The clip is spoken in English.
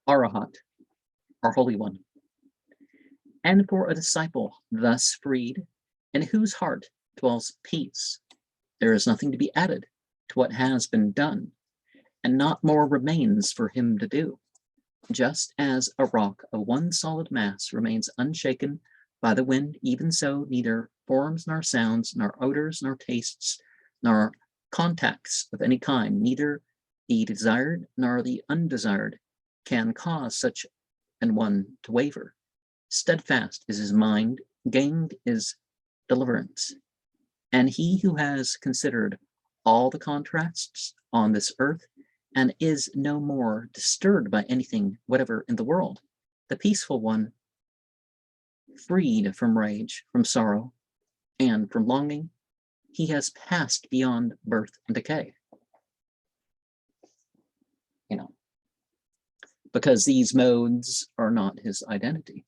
Arahat, our Holy One. And for a disciple thus freed, in whose heart dwells peace, there is nothing to be added to what has been done, and not more remains for him to do. Just as a rock of one solid mass remains unshaken by the wind, even so neither forms nor sounds, nor odors, nor tastes, nor contacts of any kind, neither the desired nor the undesired, can cause such an one to waver. Steadfast is his mind, gained is deliverance. And he who has considered all the contrasts on this earth and is no more disturbed by anything whatever in the world, the peaceful one, freed from rage, from sorrow, and from longing, he has passed beyond birth and decay. Because these modes are not his identity.